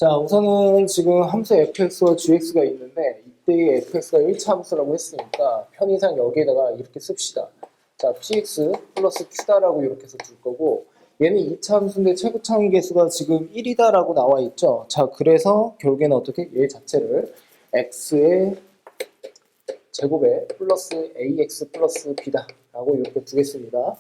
자, 우선은 지금 함수 fx와 gx가 있는데 이때의 fx가 1차 함수라고 했으니까 편의상 여기에다가 이렇게 씁시다. 자, px 플러스 q다라고 이렇게 해서 줄 거고 얘는 2차 함수인데 최고차항 계수가 지금 1이다라고 나와 있죠. 자, 그래서 결국에는 어떻게 얘 자체를 x의 제곱에 플러스 ax 플러스 b다라고 이렇게 두겠습니다.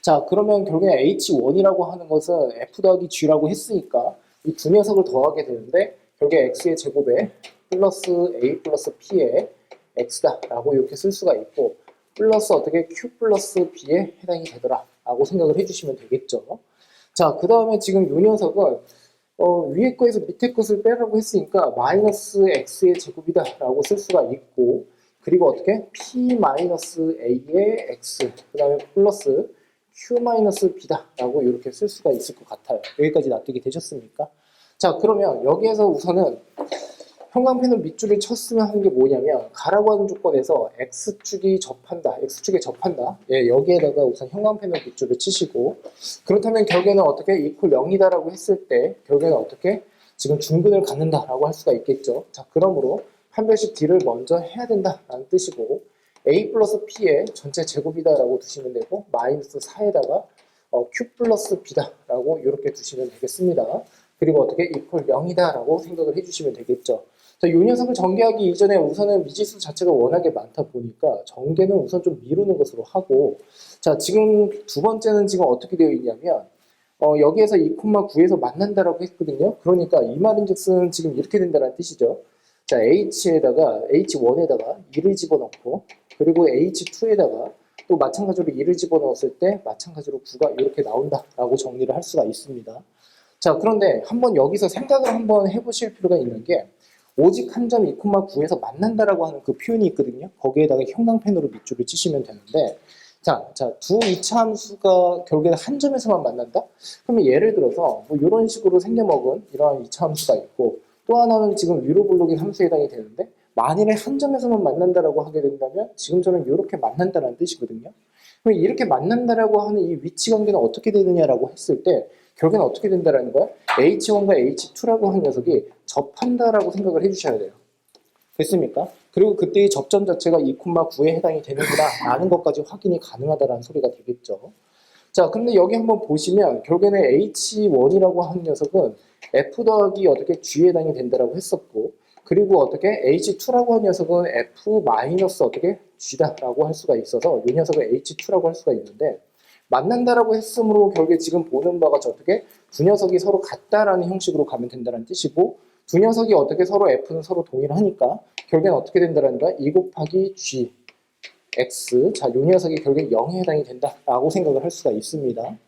자, 그러면 결국에 h1이라고 하는 것은 f 더하기 g라고 했으니까 이 두 녀석을 더하게 되는데 결국에 x의 제곱에 플러스 a 플러스 p에 x다라고 이렇게 쓸 수가 있고 플러스 어떻게 q 플러스 b에 해당이 되더라라고 생각을 해주시면 되겠죠. 자, 그 다음에 지금 이 녀석은 위에 거에서 밑에 것을 빼라고 했으니까 마이너스 x의 제곱이다라고 쓸 수가 있고 그리고 어떻게 p 마이너스 a의 x 그 다음에 플러스 q-b다라고 이렇게 쓸 수가 있을 것 같아요. 여기까지 납득이 되셨습니까? 자, 그러면 여기에서 우선은 형광펜을 밑줄을 쳤으면 하는 게 뭐냐면 가라고 하는 조건에서 x축이 접한다, x축에 접한다. 예, 여기에다가 우선 형광펜을 밑줄을 치시고 그렇다면 결국에는 어떻게 이퀄 0이다라고 했을 때 결국에는 어떻게 지금 중근을 갖는다라고 할 수가 있겠죠. 자, 그러므로 판별식 D를 먼저 해야 된다라는 뜻이고 a 플러스 p의 전체 제곱이다라고 두시면 되고 마이너스 4에다가 q 플러스 b다라고 이렇게 두시면 되겠습니다. 그리고 어떻게 이퀄 0이다라고 생각을 해주시면 되겠죠. 자, 이 녀석을 전개하기 이전에 우선은 미지수 자체가 워낙에 많다 보니까 전개는 우선 좀 미루는 것으로 하고 자, 지금 두 번째는 지금 어떻게 되어 있냐면 여기에서 2,9에서 만난다라고 했거든요. 그러니까 이 말인즉슨 지금 이렇게 된다는 뜻이죠. 자, h에다가 h1에다가 2를 집어넣고 그리고 h2에다가 또 마찬가지로 2를 집어넣었을 때 마찬가지로 9가 이렇게 나온다라고 정리를 할 수가 있습니다. 자, 그런데 한번 여기서 생각을 한번 해보실 필요가 있는 게 오직 한 점 2,9에서 만난다라고 하는 그 표현이 있거든요. 거기에다가 형광펜으로 밑줄을 치시면 되는데 자, 두 2차 함수가 결국에는 한 점에서만 만난다? 그러면 예를 들어서 뭐 이런 식으로 생겨먹은 이러한 2차 함수가 있고 또 하나는 지금 위로 블록인 함수에 해당이 되는데 만일에 한 점에서만 만난다라고 하게 된다면 지금처럼 이렇게 만난다는 뜻이거든요. 그럼 이렇게 만난다라고 하는 이 위치 관계는 어떻게 되느냐라고 했을 때 결국에는 어떻게 된다라는 거야? H1과 H2라고 하는 녀석이 접한다라고 생각을 해주셔야 돼요. 됐습니까? 그리고 그때의 접점 자체가 2,9에 해당이 되는구나 라는 것까지 확인이 가능하다라는 소리가 되겠죠. 자, 근데 여기 한번 보시면 결국에는 H1이라고 하는 녀석은 F 더하기 어떻게 G에 해당이 된다라고 했었고 그리고 어떻게 H2라고 하는 녀석은 F 마이너스 어떻게 G다라고 할 수가 있어서 이 녀석을 H2라고 할 수가 있는데 만난다라고 했으므로 결국에 지금 보는 바가 어떻게 두 녀석이 서로 같다라는 형식으로 가면 된다는 뜻이고 두 녀석이 어떻게 서로 F는 서로 동일하니까 결국엔 어떻게 된다는 거야? 2 곱하기 G X 자, 요 녀석이 결국엔 0에 해당이 된다라고 생각을 할 수가 있습니다.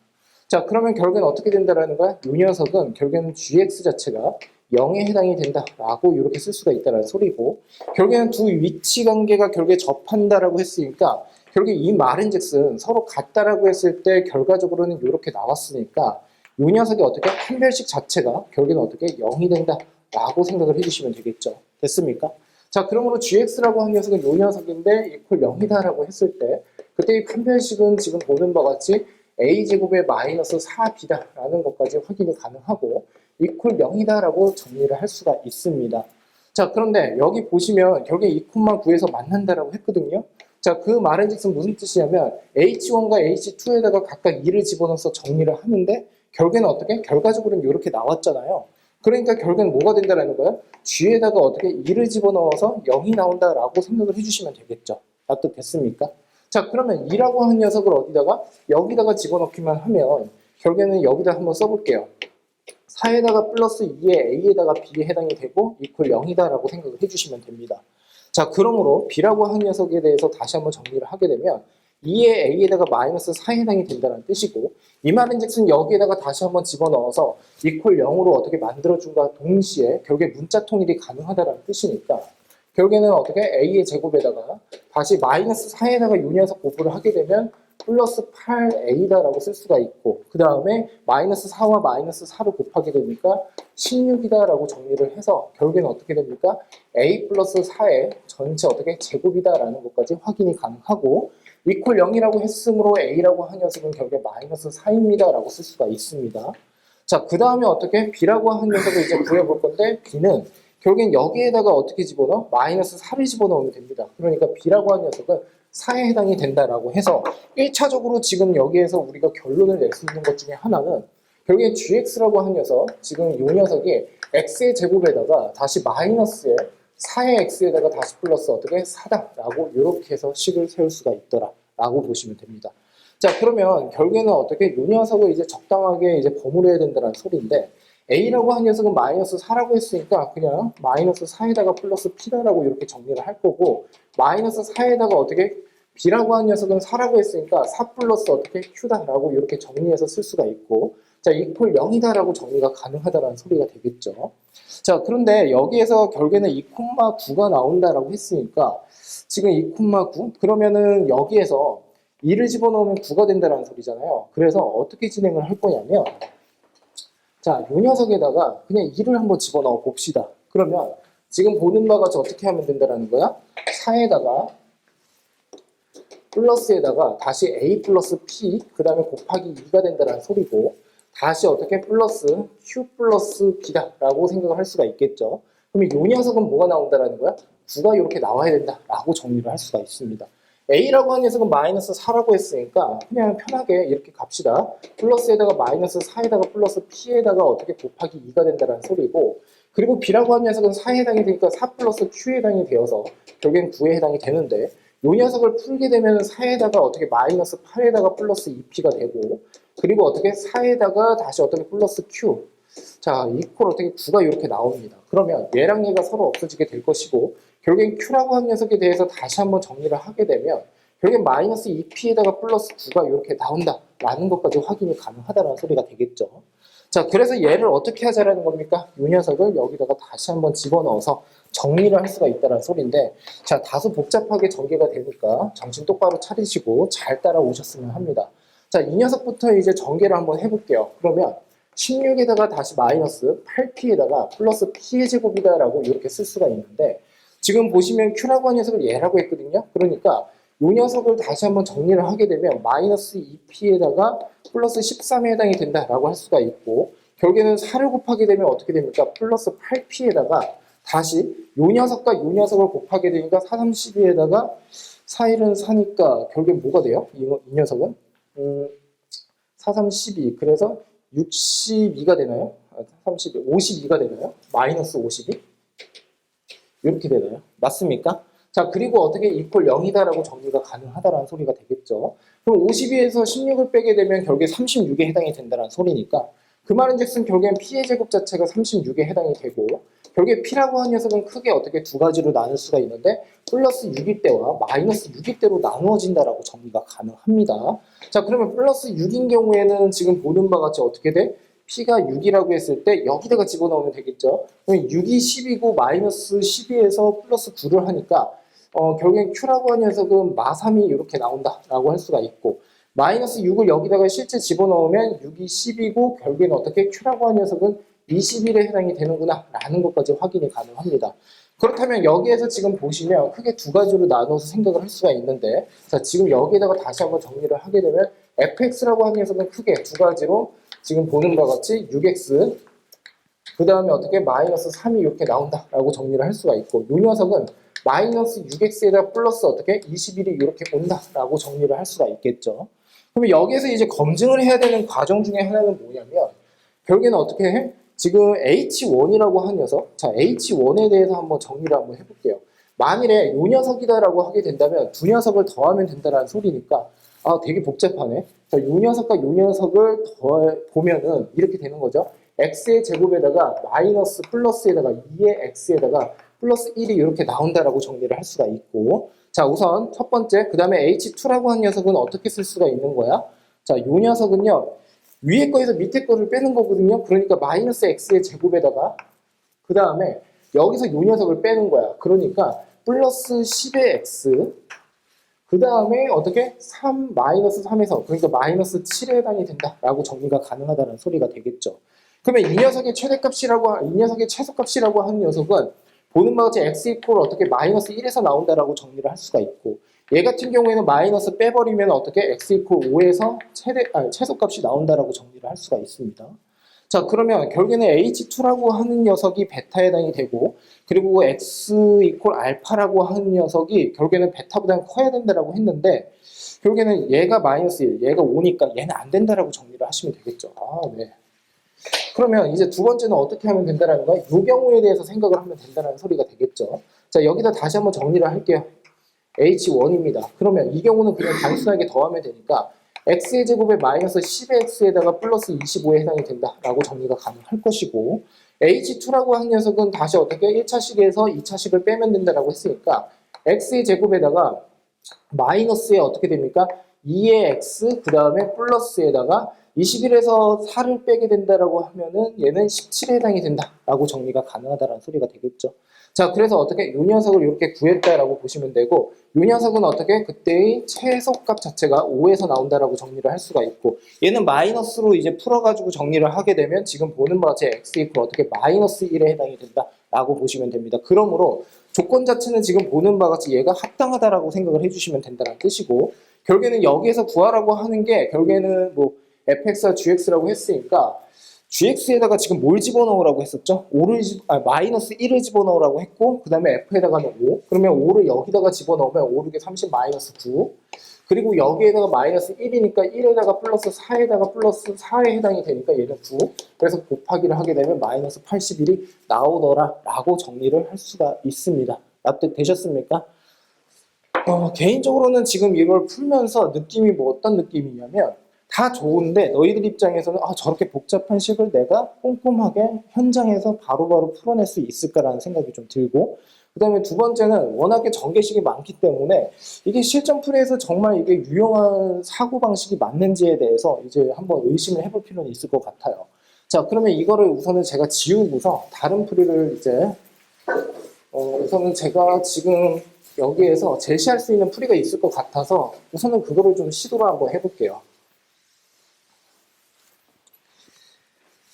자, 그러면 결국엔 어떻게 된다라는 거야? 요 녀석은 결국에는 GX 자체가 0에 해당이 된다라고 이렇게 쓸 수가 있다는 소리고 결국에는 두 위치 관계가 결국에 접한다라고 했으니까 결국에 이 말인즉슨 서로 같다라고 했을 때 결과적으로는 이렇게 나왔으니까 이 녀석이 어떻게 판별식 자체가 결국에는 어떻게 0이 된다라고 생각을 해주시면 되겠죠. 됐습니까? 자, 그러므로 gx라고 하는 녀석은 이 녀석인데 이퀄 0이다라고 했을 때 그때 이 판별식은 지금 보는 바와 같이 a제곱의 마이너스 4b다라는 것까지 확인이 가능하고 이퀄 0이다라고 정리를 할 수가 있습니다. 자, 그런데 여기 보시면 결국에 2,9에서 만난다라고 했거든요. 자, 그 말인즉슨 무슨 뜻이냐면 H1과 H2에다가 각각 2를 집어넣어서 정리를 하는데 결국에는 어떻게? 결과적으로는 이렇게 나왔잖아요. 그러니까 결국에는 뭐가 된다라는 거예요? G에다가 어떻게 2를 집어넣어서 0이 나온다라고 생각을 해주시면 되겠죠. 납득됐습니까? 자, 그러면 2라고 하는 녀석을 어디다가? 여기다가 집어넣기만 하면 결국에는 여기다 한번 써볼게요. 4에다가 플러스 2에 A에다가 B에 해당이 되고 이퀄 0이다라고 생각을 해주시면 됩니다. 자, 그러므로 B라고 하는 녀석에 대해서 다시 한번 정리를 하게 되면 2의 A에다가 마이너스 4에 해당이 된다는 뜻이고 이 말인즉슨 여기에다가 다시 한번 집어넣어서 이퀄 0으로 어떻게 만들어준과 동시에 결국에 문자 통일이 가능하다는 뜻이니까 결국에는 어떻게 A의 제곱에다가 다시 마이너스 4에다가 이 녀석 곱을 하게 되면 플러스 8A다라고 쓸 수가 있고 그 다음에 마이너스 4와 마이너스 4를 곱하게 되니까 16이다라고 정리를 해서 결국에는 어떻게 됩니까? A 플러스 4의 전체 어떻게 제곱이다라는 것까지 확인이 가능하고 이퀄 0이라고 했으므로 A라고 한 녀석은 결국에 마이너스 4입니다라고 쓸 수가 있습니다. 자, 그 다음에 어떻게 b라고 하는 녀석을 이제 구해볼 건데 b는 결국엔 여기에다가 어떻게 집어넣어? 마이너스 4를 집어넣으면 됩니다. 그러니까 b라고 하는 녀석은 4에 해당이 된다라고 해서 1차적으로 지금 여기에서 우리가 결론을 낼 수 있는 것 중에 하나는 결국엔 gx라고 하는 녀석, 지금 이 녀석이 x의 제곱에다가 다시 마이너스에 4의 x에다가 다시 플러스 어떻게 4다라고 이렇게 해서 식을 세울 수가 있더라라고 보시면 됩니다. 자, 그러면 결국에는 어떻게 이 녀석을 이제 적당하게 이제 버무려야 된다는 소리인데 a라고 한 녀석은 마이너스 4라고 했으니까 그냥 마이너스 4에다가 플러스 p다라고 이렇게 정리를 할 거고 마이너스 4에다가 어떻게 b라고 한 녀석은 4라고 했으니까 4 플러스 어떻게 q다라고 이렇게 정리해서 쓸 수가 있고 자, 이퀄 0이다라고 정리가 가능하다라는 소리가 되겠죠. 자, 그런데 여기에서 결국에는 2,9가 나온다라고 했으니까 지금 2,9 그러면은 여기에서 2를 집어넣으면 9가 된다는 소리잖아요. 그래서 어떻게 진행을 할 거냐면 자, 이 녀석에다가 그냥 2를 한번 집어넣어 봅시다. 그러면 지금 보는 바와 같이 어떻게 하면 된다는 거야? 4에다가 플러스에다가 다시 a 플러스 p 그 다음에 곱하기 2가 된다는 소리고 다시 어떻게 플러스 q 플러스 b다라고 생각을 할 수가 있겠죠. 그럼 이 녀석은 뭐가 나온다는 거야? 9가 이렇게 나와야 된다라고 정리를 할 수가 있습니다. a라고 하는 녀석은 마이너스 4라고 했으니까 그냥 편하게 이렇게 갑시다. 플러스에다가 마이너스 4에다가 플러스 p에다가 어떻게 곱하기 2가 된다는 소리고 그리고 b라고 하는 녀석은 4에 해당이 되니까 4 플러스 q에 해당이 되어서 결국엔 9에 해당이 되는데 이 녀석을 풀게 되면 4에다가 어떻게 마이너스 8에다가 플러스 2p가 되고 그리고 어떻게 4에다가 다시 어떻게 플러스 q 자, 이퀄 어떻게 9가 이렇게 나옵니다. 그러면 얘랑 얘가 서로 없어지게 될 것이고 결국엔 q라고 하는 녀석에 대해서 다시 한번 정리를 하게 되면 결국엔 마이너스 2p에다가 플러스 9가 이렇게 나온다라는 것까지 확인이 가능하다는 소리가 되겠죠. 자, 그래서 얘를 어떻게 하자라는 겁니까? 이 녀석을 여기다가 다시 한번 집어넣어서 정리를 할 수가 있다는 소리인데 자, 다소 복잡하게 전개가 되니까 정신 똑바로 차리시고 잘 따라오셨으면 합니다. 자, 이 녀석부터 이제 전개를 한번 해볼게요. 그러면 16에다가 다시 마이너스 8p에다가 플러스 p의 제곱이다라고 이렇게 쓸 수가 있는데 지금 보시면 q라고 하는 녀석을 얘라고 했거든요. 그러니까 이 녀석을 다시 한번 정리를 하게 되면 마이너스 2p에다가 플러스 13에 해당이 된다라고 할 수가 있고 결국에는 4를 곱하게 되면 어떻게 됩니까? 플러스 8p에다가 다시 이 녀석과 이 녀석을 곱하게 되니까 4, 32에다가 4, 1은 4니까 결국엔 뭐가 돼요? 이 녀석은 4, 3, 12 그래서 62가 되나요? 32, 52가 되나요? 마이너스 52? 이렇게 되나요? 맞습니까? 자, 그리고 어떻게 이퀄 0이다라고 정리가 가능하다라는 소리가 되겠죠. 그럼 52에서 16을 빼게 되면 결국에 36에 해당이 된다는 소리니까 그 말인즉슨 결국엔 p의 제곱 자체가 36에 해당이 되고 결국에 p라고 하는 녀석은 크게 어떻게 두 가지로 나눌 수가 있는데 플러스 6일 때와 마이너스 6일 때로 나누어진다라고 정리가 가능합니다. 자, 그러면 플러스 6인 경우에는 지금 보는 바와 같이 어떻게 돼? p가 6이라고 했을 때 여기다가 집어넣으면 되겠죠. 그럼 6이 10이고 마이너스 12에서 플러스 9를 하니까 결국엔 q라고 하는 녀석은 마3이 이렇게 나온다라고 할 수가 있고 마이너스 6을 여기다가 실제 집어넣으면 6이 10이고 결국엔 어떻게 q라고 하는 녀석은 21에 해당이 되는구나 라는 것까지 확인이 가능합니다. 그렇다면 여기에서 지금 보시면 크게 두 가지로 나눠서 생각을 할 수가 있는데 자, 지금 여기에다가 다시 한번 정리를 하게 되면 fx라고 하는 녀석은 크게 두 가지로 지금 보는 바와 같이 6x 그 다음에 어떻게 마이너스 3이 이렇게 나온다라고 정리를 할 수가 있고 이 녀석은 마이너스 6x에다 플러스 어떻게 21이 이렇게 온다라고 정리를 할 수가 있겠죠. 그러면 여기에서 이제 검증을 해야 되는 과정 중에 하나는 뭐냐면 결국에는 어떻게 해? 지금 H1이라고 한 녀석 자 H1에 대해서 한번 정리를 한번 해볼게요. 만일에 이 녀석이다라고 하게 된다면 두 녀석을 더하면 된다는 소리니까 아 되게 복잡하네. 자, 이 녀석과 이 녀석을 더 보면은 이렇게 되는 거죠. x의 제곱에다가 마이너스 플러스에다가 2의 x에다가 플러스 1이 이렇게 나온다라고 정리를 할 수가 있고 자 우선 첫 번째 그 다음에 h2라고 한 녀석은 어떻게 쓸 수가 있는 거야? 자 이 녀석은요 위에 거에서 밑에 거를 빼는 거거든요. 그러니까 마이너스 x의 제곱에다가 그 다음에 여기서 이 녀석을 빼는 거야. 그러니까 플러스 10의 x 그 다음에 어떻게 3 마이너스 3에서 그러니까 마이너스 7에 해당이 된다라고 정리가 가능하다는 소리가 되겠죠. 그러면 이 녀석의 최대값이라고 이 녀석의 최소값이라고 하는 녀석은 보는 바와 같이 x 이퀄 어떻게 마이너스 1에서 나온다라고 정리를 할 수가 있고 얘 같은 경우에는 마이너스 빼버리면 어떻게 x 이퀄 5에서 최소값이 나온다라고 정리를 할 수가 있습니다. 자, 그러면 결국에는 H2라고 하는 녀석이 베타에 해당이 되고, 그리고 X 이퀄 알파라고 하는 녀석이 결국에는 베타보다 커야 된다라고 했는데, 결국에는 얘가 마이너스 1, 얘가 5니까 얘는 안 된다라고 정리를 하시면 되겠죠. 아, 네. 그러면 이제 두 번째는 어떻게 하면 된다는 거야? 이 경우에 대해서 생각을 하면 된다는 소리가 되겠죠. 자, 여기다 다시 한번 정리를 할게요. H1입니다. 그러면 이 경우는 그냥 단순하게 더하면 되니까 x의 제곱에 마이너스 10x에다가 플러스 25에 해당이 된다라고 정리가 가능할 것이고, H2라고 한 녀석은 다시 어떻게 1차식에서 2차식을 빼면 된다라고 했으니까 x의 제곱에다가 마이너스에 어떻게 됩니까? 2의 x 그 다음에 플러스에다가 21에서 4를 빼게 된다라고 하면은 얘는 17에 해당이 된다라고 정리가 가능하다라는 소리가 되겠죠. 자, 그래서 어떻게 요 녀석을 이렇게 구했다라고 보시면 되고, 요 녀석은 어떻게 그때의 최소값 자체가 5에서 나온다라고 정리를 할 수가 있고, 얘는 마이너스로 이제 풀어가지고 정리를 하게 되면 지금 보는 바와 같이 x 이퀄 어떻게 마이너스 1에 해당이 된다라고 보시면 됩니다. 그러므로 조건 자체는 지금 보는 바와 같이 얘가 합당하다라고 생각을 해주시면 된다는 뜻이고, 결국에는 여기에서 구하라고 하는 게 결국에는 뭐 fx와 gx라고 했으니까 gx에다가 지금 뭘 집어넣으라고 했었죠? 마이너스 1을 집어넣으라고 했고, 그 다음에 f에다가는 5. 그러면 5를 여기다가 집어넣으면 5, 6에 30 마이너스 9. 그리고 여기에다가 마이너스 1이니까 1에다가 플러스 4에다가 플러스 4에 해당이 되니까 얘는 9. 그래서 곱하기를 하게 되면 마이너스 81이 나오더라 라고 정리를 할 수가 있습니다. 납득되셨습니까? 개인적으로는 지금 이걸 풀면서 느낌이 뭐 어떤 느낌이냐면, 다 좋은데 너희들 입장에서는 저렇게 복잡한 식을 내가 꼼꼼하게 현장에서 바로바로 풀어낼 수 있을까라는 생각이 좀 들고, 그 다음에 두 번째는 워낙에 전개식이 많기 때문에 이게 실전 풀이에서 정말 이게 유용한 사고방식이 맞는지에 대해서 이제 한번 의심을 해볼 필요는 있을 것 같아요. 자, 그러면 이거를 우선은 제가 지우고서 다른 풀이를 이제 우선은 제가 지금 여기에서 제시할 수 있는 풀이가 있을 것 같아서 우선은 그거를 좀 시도를 한번 해볼게요.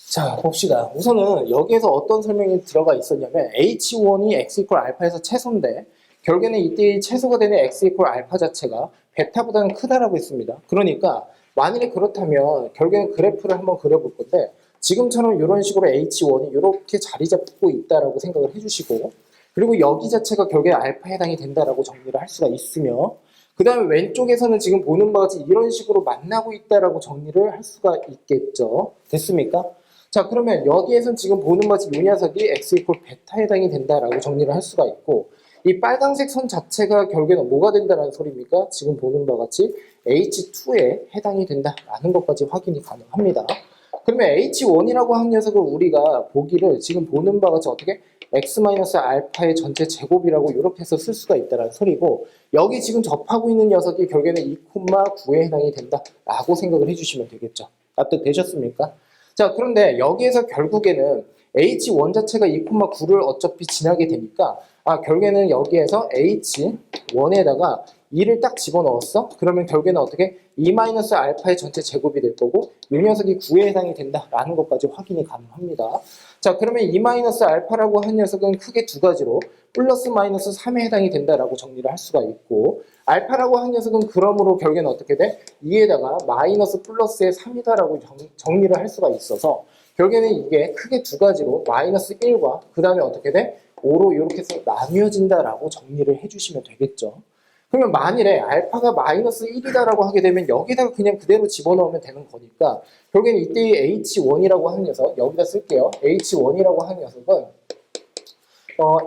자, 봅시다. 우선은 여기에서 어떤 설명이 들어가 있었냐면 H1이 X 이퀄 알파에서 최소인데 결국에는 이때 최소가 되는 X 이퀄 알파 자체가 베타보다는 크다라고 했습니다. 그러니까 만일에 그렇다면 결국에는 그래프를 한번 그려볼 건데 지금처럼 이런 식으로 H1이 이렇게 자리 잡고 있다라고 생각을 해주시고, 그리고 여기 자체가 결국에 알파에 해당이 된다라고 정리를 할 수가 있으며, 그 다음에 왼쪽에서는 지금 보는 바와 같이 이런 식으로 만나고 있다라고 정리를 할 수가 있겠죠. 됐습니까? 자, 그러면 여기에서는 지금 보는 바와 같이 이 녀석이 x 이퀄 베타에 해당이 된다라고 정리를 할 수가 있고, 이 빨간색 선 자체가 결국에는 뭐가 된다는 소리입니까? 지금 보는 바와 같이 H2에 해당이 된다라는 것까지 확인이 가능합니다. 그러면 H1이라고 한 녀석을 우리가 보기를 지금 보는 바와 같이 어떻게 x-알파의 전체 제곱이라고 이렇게 해서 쓸 수가 있다는 소리고, 여기 지금 접하고 있는 녀석이 결국에는 2,9에 해당이 된다라고 생각을 해주시면 되겠죠. 납득되셨습니까? 자, 그런데 여기에서 결국에는 H1 자체가 2,9를 어차피 지나게 되니까 결국에는 여기에서 H1에다가 2를 딱 집어넣었어? 그러면 결국에는 어떻게? 2-알파의 전체 제곱이 될 거고 이 녀석이 9에 해당이 된다라는 것까지 확인이 가능합니다. 자, 그러면 2-알파라고 한 녀석은 크게 두 가지로 플러스 마이너스 3에 해당이 된다라고 정리를 할 수가 있고, 알파라고 한 녀석은 그러므로 결국에는 어떻게 돼? 2에다가 마이너스 플러스의 3이다라고 정리를 할 수가 있어서 결국에는 이게 크게 두 가지로 마이너스 1과 그 다음에 어떻게 돼? 5로 이렇게 해서 나뉘어진다라고 정리를 해주시면 되겠죠. 그러면 만일에 알파가 마이너스 1이다라고 하게 되면 여기다가 그냥 그대로 집어넣으면 되는 거니까 결국에는 이때의 H1이라고 하는 녀석, 여기다 쓸게요. H1이라고 하는 녀석은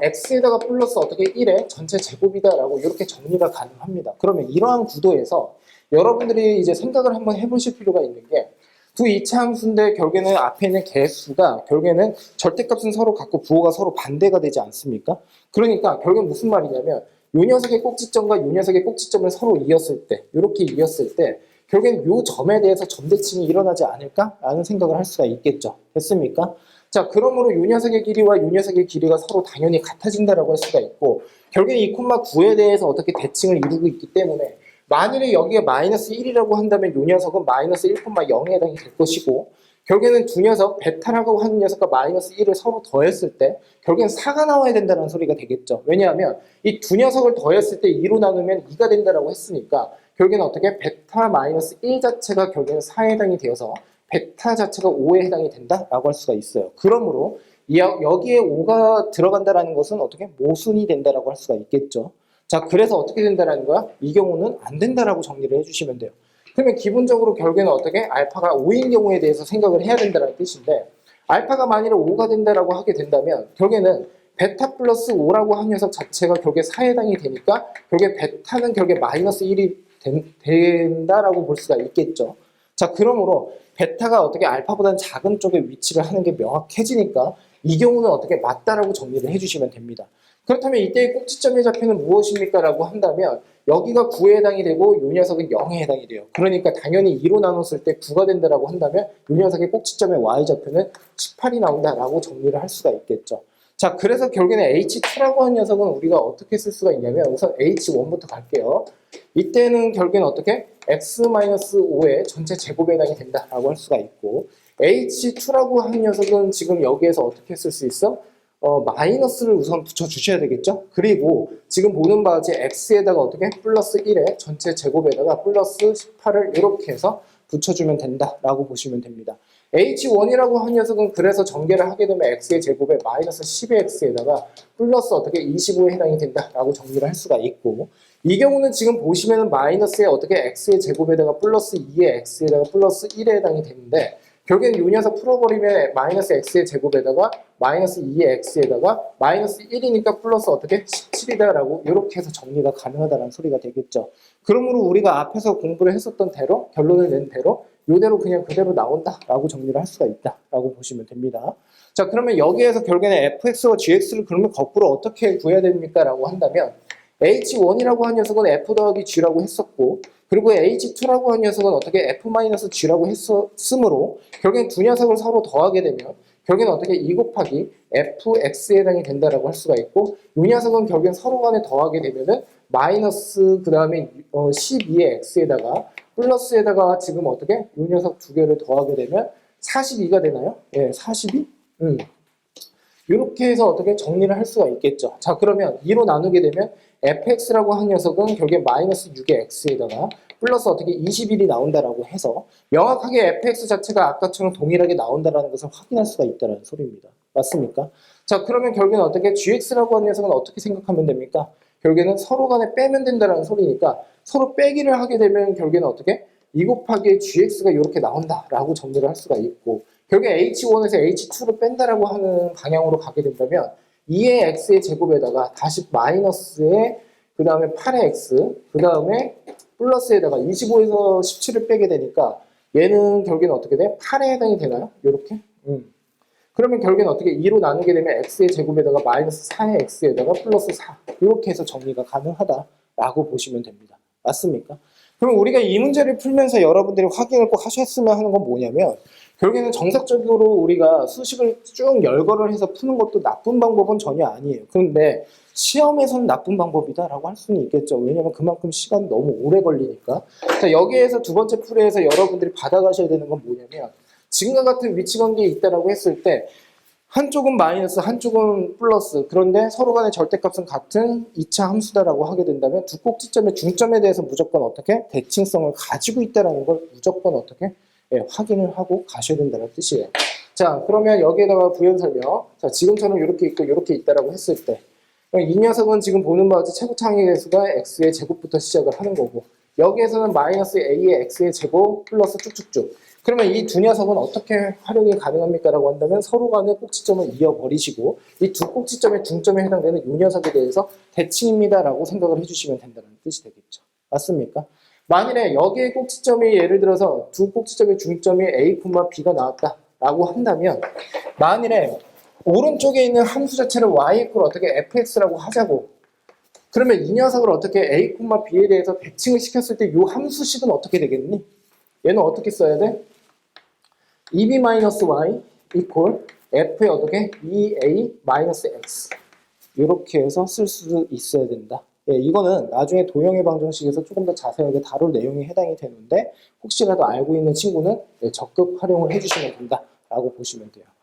x에다가 플러스 어떻게 1의 전체 제곱이다라고 이렇게 정리가 가능합니다. 그러면 이러한 구도에서 여러분들이 이제 생각을 한번 해보실 필요가 있는 게, 두 이차함수인데 결국에는 앞에 있는 개수가 결국에는 절대값은 서로 같고 부호가 서로 반대가 되지 않습니까? 그러니까 결국엔 무슨 말이냐면 요 녀석의 꼭지점과 요 녀석의 꼭지점을 서로 이었을 때, 이렇게 이었을 때 결국엔 요 점에 대해서 점대칭이 일어나지 않을까라는 생각을 할 수가 있겠죠. 됐습니까? 자, 그러므로 요 녀석의 길이와 요 녀석의 길이가 서로 당연히 같아진다라고 할 수가 있고, 결국엔 2,9에 대해서 어떻게 대칭을 이루고 있기 때문에 만일에 여기가 마이너스 1이라고 한다면 요 녀석은 마이너스 1,0에 해당이 될 것이고, 결국에는 두 녀석, 베타라고 하는 녀석과 마이너스 1을 서로 더했을 때 결국엔 4가 나와야 된다는 소리가 되겠죠. 왜냐하면 이 두 녀석을 더했을 때 2로 나누면 2가 된다라고 했으니까 결국에는 어떻게 베타 마이너스 1 자체가 결국에는 4에 해당이 되어서 베타 자체가 5에 해당이 된다라고 할 수가 있어요. 그러므로 여기에 5가 들어간다라는 것은 어떻게 모순이 된다라고 할 수가 있겠죠. 자, 그래서 어떻게 된다라는 거야? 이 경우는 안 된다라고 정리를 해주시면 돼요. 그러면 기본적으로 결국에는 어떻게 알파가 5인 경우에 대해서 생각을 해야 된다는 뜻인데, 알파가 만일에 5가 된다라고 하게 된다면 결국에는 베타 플러스 5라고 한 녀석 자체가 결국에 4에 해당이 되니까 결국에 베타는 결국에 마이너스 1이 된다라고 볼 수가 있겠죠. 자, 그러므로 베타가 어떻게 알파보다는 작은 쪽에 위치를 하는 게 명확해지니까 이 경우는 어떻게 맞다라고 정리를 해주시면 됩니다. 그렇다면 이때의 꼭지점의 좌표는 무엇입니까? 라고 한다면 여기가 9에 해당이 되고 이 녀석은 0에 해당이 돼요. 그러니까 당연히 2로 나눴을 때 9가 된다라고 한다면 이 녀석의 꼭지점의 y좌표는 18이 나온다라고 정리를 할 수가 있겠죠. 자, 그래서 결국에는 H2라고 하는 녀석은 우리가 어떻게 쓸 수가 있냐면 우선 H1부터 갈게요. 이때는 결국에는 어떻게? X-5의 전체 제곱에 해당이 된다라고 할 수가 있고, H2라고 하는 녀석은 지금 여기에서 어떻게 쓸 수 있어? 마이너스를 우선 붙여주셔야 되겠죠? 그리고 지금 보는 바와 같이 X에다가 어떻게? 플러스 1에 전체 제곱에다가 플러스 18을 이렇게 해서 붙여주면 된다라고 보시면 됩니다. H1이라고 한 녀석은 그래서 전개를 하게 되면 X의 제곱에 마이너스 10의 X에다가 플러스 어떻게 25에 해당이 된다라고 정리를 할 수가 있고, 이 경우는 지금 보시면은 마이너스에 어떻게 X의 제곱에다가 플러스 2의 X에다가 플러스 1에 해당이 되는데, 결국엔 이 녀석 풀어버리면 마이너스 X의 제곱에다가 마이너스 2의 X에다가 마이너스 1이니까 플러스 어떻게 17이다라고 이렇게 해서 정리가 가능하다는 소리가 되겠죠. 그러므로 우리가 앞에서 공부를 했었던 대로, 결론을 낸 대로 이대로 그냥 그대로 나온다라고 정리를 할 수가 있다라고 보시면 됩니다. 자, 그러면 여기에서 결국에는 fx와 gx를 그러면 거꾸로 어떻게 구해야 됩니까? 라고 한다면 h1이라고 한 녀석은 f 더하기 g라고 했었고, 그리고 h2라고 한 녀석은 어떻게 f-g라고 했었으므로 결국엔 두 녀석을 서로 더하게 되면 결국엔 어떻게 2 곱하기 fx에 해당이 된다라고 할 수가 있고, 이 녀석은 결국엔 서로 간에 더하게 되면은 마이너스 그 다음에 12의 x에다가 플러스에다가 지금 어떻게 이 녀석 두 개를 더하게 되면 42가 되나요? 예, 42? 이렇게 해서 어떻게 정리를 할 수가 있겠죠. 자, 그러면 2로 나누게 되면 fx라고 한 녀석은 결국에 마이너스 6의 x에다가 플러스 어떻게 21이 나온다라고 해서 명확하게 fx 자체가 아까처럼 동일하게 나온다라는 것을 확인할 수가 있다는 소리입니다. 맞습니까? 자, 그러면 결국에는 어떻게 gx라고 하는 녀석은 어떻게 생각하면 됩니까? 결국에는 서로 간에 빼면 된다는 소리니까 서로 빼기를 하게 되면 결국에는 어떻게 2 곱하기 gx가 이렇게 나온다라고 정리를 할 수가 있고, 결국에 h1에서 h2를 뺀다라고 하는 방향으로 가게 된다면 2의 x의 제곱에다가 다시 마이너스에 그 다음에 8의 x 그 다음에 플러스에다가 25에서 17을 빼게 되니까 얘는 결국에는 어떻게 돼? 8에 해당이 되나요? 이렇게? 그러면 결국에는 어떻게 2로 나누게 되면 x의 제곱에다가 마이너스 4의 x에다가 플러스 4 이렇게 해서 정리가 가능하다라고 보시면 됩니다. 맞습니까? 그럼 우리가 이 문제를 풀면서 여러분들이 확인을 꼭 하셨으면 하는 건 뭐냐면, 결국에는 정석적으로 우리가 수식을 쭉 열거를 해서 푸는 것도 나쁜 방법은 전혀 아니에요. 그런데 시험에서는 나쁜 방법이다라고 할 수는 있겠죠. 왜냐면 그만큼 시간이 너무 오래 걸리니까. 자, 여기에서 두 번째 풀이에서 여러분들이 받아가셔야 되는 건 뭐냐면, 지금과 같은 위치관계에 있다라고 했을 때 한쪽은 마이너스, 한쪽은 플러스, 그런데 서로 간의 절대값은 같은 2차 함수다라고 하게 된다면 두 꼭지점의 중점에 대해서 무조건 어떻게 대칭성을 가지고 있다라는 걸 무조건 어떻게 확인을 하고 가셔야 된다는 뜻이에요. 자, 그러면 여기에다가 부연 설명. 자, 지금처럼 이렇게 있고 이렇게 있다라고 했을 때 이 녀석은 지금 보는 바와 같이 최고 창의 개수가 x의 제곱부터 시작을 하는 거고, 여기에서는 마이너스 a의 x의 제곱 플러스 쭉쭉쭉. 그러면 이 두 녀석은 어떻게 활용이 가능합니까? 라고 한다면 서로 간의 꼭지점을 이어버리시고 이 두 꼭지점의 중점에 해당되는 이 녀석에 대해서 대칭입니다 라고 생각을 해주시면 된다는 뜻이 되겠죠. 맞습니까? 만일에 여기의 꼭지점이 예를 들어서 두 꼭지점의 중점이 a, b가 나왔다 라고 한다면, 만일에 오른쪽에 있는 함수 자체를 y 어떻게 fx라고 하자고, 그러면 이 녀석을 어떻게 a, b에 대해서 대칭을 시켰을 때 이 함수식은 어떻게 되겠니? 얘는 어떻게 써야 돼? 2b-y equal f의 어떻게? 2a-x 이렇게 해서 쓸 수 있어야 된다. 예, 이거는 나중에 도형의 방정식에서 조금 더 자세하게 다룰 내용에 해당이 되는데, 혹시라도 알고 있는 친구는 적극 활용을 해주시면 된다라고 보시면 돼요.